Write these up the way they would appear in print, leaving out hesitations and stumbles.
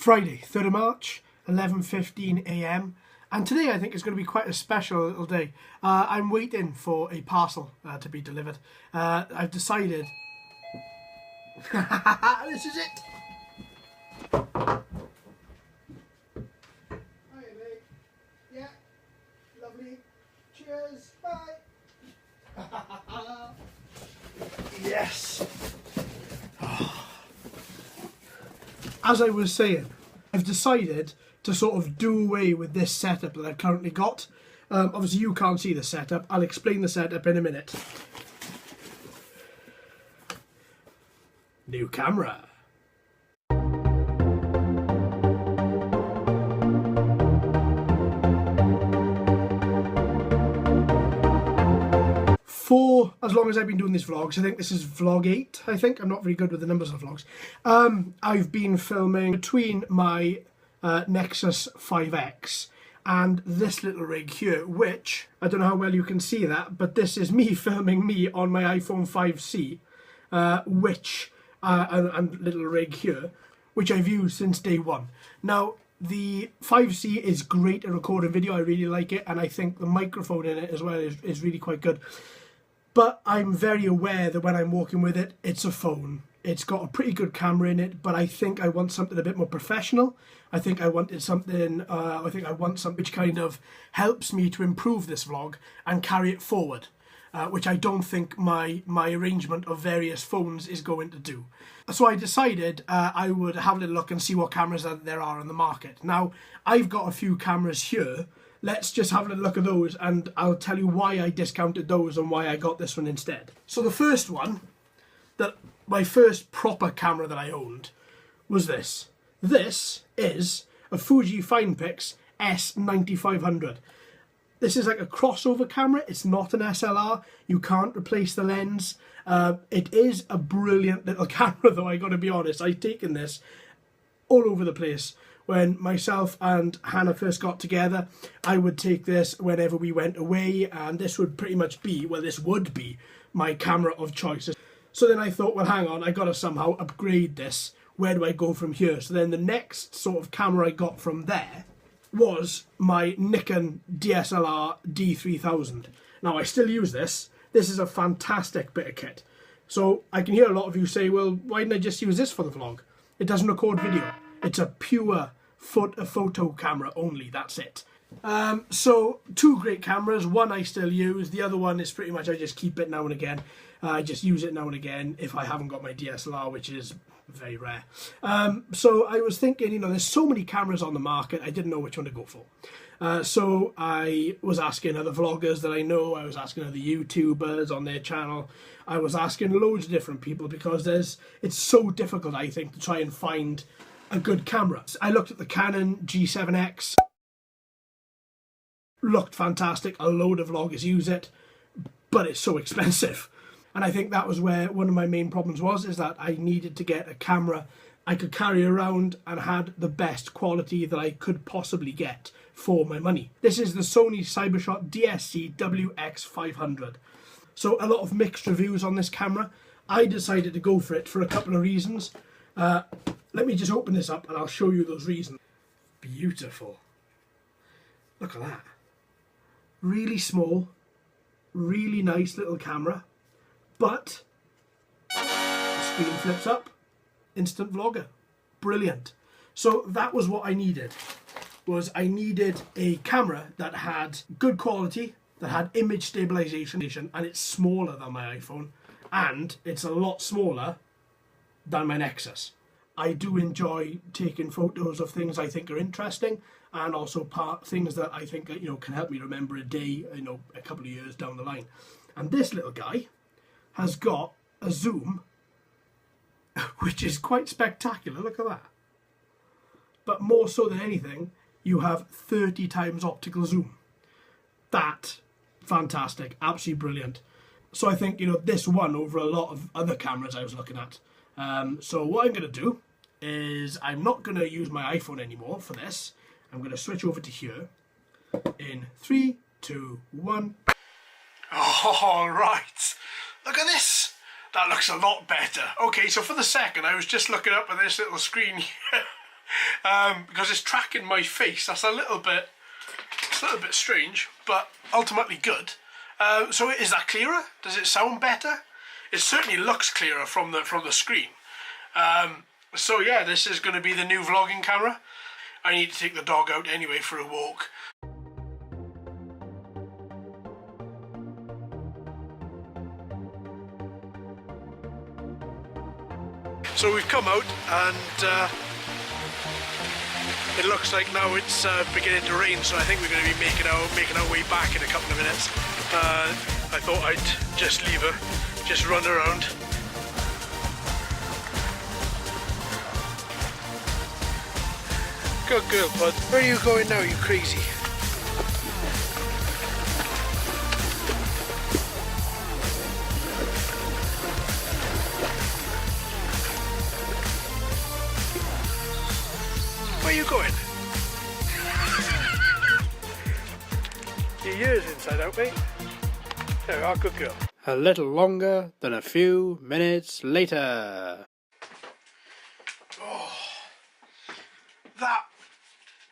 Friday, 3rd of March, 11:15 AM, and today I think is going to be quite a special little day. I'm waiting for a parcel to be delivered. I've decided... This is it! Hi mate. Yeah, lovely. Cheers, bye! Yes! As I was saying, I've decided to sort of do away with this setup that I've currently got. Obviously you can't see the setup. I'll explain the setup in a minute. New camera. For as long as I've been doing these vlogs, I think this is vlog 8, I think. I'm not very good with the numbers of vlogs. I've been filming between my Nexus 5X and this little rig here, which, I don't know how well you can see that, but this is me filming me on my iPhone 5C, and little rig here, which I've used since day one. Now, the 5C is great at recording video. I really like it, and I think the microphone in it as well is really quite good. But I'm very aware that when I'm walking with it, it's a phone. It's got a pretty good camera in it, but I think I want something a bit more professional. I think I want something which kind of helps me to improve this vlog and carry it forward, which I don't think my arrangement of various phones is going to do. So I decided I would have a little look and see what cameras there are on the market. Now, I've got a few cameras here. Let's just have a little look at those, and I'll tell you why I discounted those and why I got this one instead. So the first one, my first proper camera that I owned, was this. This is a Fuji FinePix S9500. This is like a crossover camera. It's not an SLR. You can't replace the lens. It is a brilliant little camera, though, I gotta be honest. I've taken this all over the place. When myself and Hannah first got together, I would take this whenever we went away, and this would pretty much be, well, this would be my camera of choice. So then I thought, well, hang on, I gotta somehow upgrade this. Where do I go from here? So then the next sort of camera I got from there was my Nikon DSLR D3000. Now, I still use this. This is a fantastic bit of kit. So I can hear a lot of you say, well, why didn't I just use this for the vlog? It doesn't record video. It's a pure photo camera only, that's it. So, two great cameras. One I still use. The other one is pretty much I just keep it now and again. I just use it now and again if I haven't got my DSLR, which is very rare. So I was thinking, you know, there's so many cameras on the market, I didn't know which one to go for. So I was asking other vloggers that I know, I was asking other YouTubers on their channel, I was asking loads of different people because it's so difficult, I think, to try and find a good camera. I looked at the Canon G7X, looked fantastic, a load of vloggers use it, but it's so expensive. And I think that was where one of my main problems was, is that I needed to get a camera I could carry around and had the best quality that I could possibly get for my money. This is the Sony DSCWX500. So a lot of mixed reviews on this camera. I decided to go for it for a couple of reasons. Let me just open this up and I'll show you those reasons. Beautiful. Look at that. Really small, really nice little camera, but the screen flips up, instant vlogger. Brilliant. So that was what I needed. I needed a camera that had good quality, that had image stabilization, and it's smaller than my iPhone, and it's a lot smaller than my Nexus. I do enjoy taking photos of things I think are interesting, and also things that I think, you know, can help me remember a day, you know, a couple of years down the line. And this little guy has got a zoom, which is quite spectacular. Look at that. But more so than anything, you have 30 times optical zoom. That, fantastic, absolutely brilliant. So I think, you know, this won over a lot of other cameras I was looking at. So what I'm going to do is I'm not going to use my iPhone anymore for this. I'm going to switch over to here in 3, 2, 1. All right. Look at this. That looks a lot better. Okay, so for the second, I was just looking up at this little screen here. because it's tracking my face. That's a little bit strange, but ultimately good. So is that clearer? Does it sound better? It certainly looks clearer from the screen. So yeah, this is going to be the new vlogging camera. I need to take the dog out anyway for a walk. So we've come out and it looks like now it's beginning to rain, so I think we're going to be making our way back in a couple of minutes. I thought I'd just leave her, just run around. Good girl, bud. Where are you going now, you crazy? Where are you going? Your ears inside out, mate. There we are, good girl. A little longer than a few minutes later. Oh, that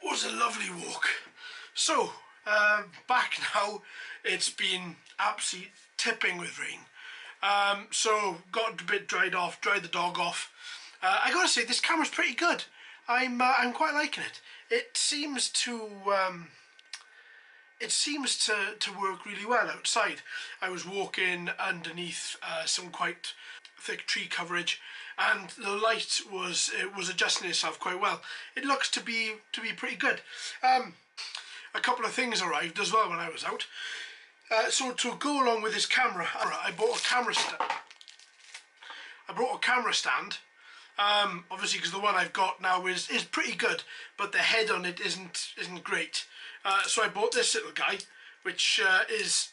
was a lovely walk. So, back now. It's been absolutely tipping with rain. So, got a bit dried the dog off. I gotta say, this camera's pretty good. I'm quite liking it. It seems to work really well outside. I was walking underneath some quite thick tree coverage, and the light was adjusting itself quite well. It looks to be pretty good. A couple of things arrived as well when I was out. So to go along with this camera, I bought a camera stand. Obviously, because the one I've got now is pretty good, but the head on it isn't great. So I bought this little guy, which is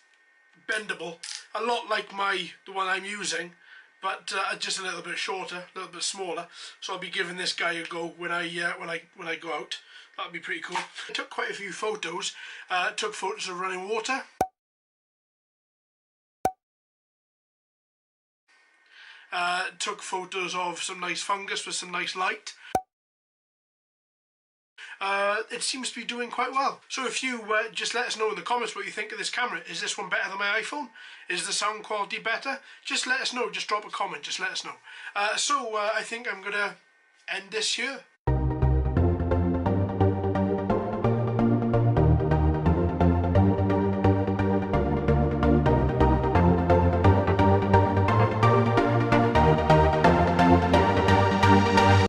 bendable, a lot like the one I'm using, but just a little bit shorter, a little bit smaller. So I'll be giving this guy a go when I go out. That'll be pretty cool. I took quite a few photos. Took photos of running water. Took photos of some nice fungus with some nice light. It seems to be doing quite well. So if you just let us know in the comments what you think of this camera. Is this one better than my iPhone? Is the sound quality better? Just let us know. Just drop a comment. Just let us know. So I think I'm going to end this here.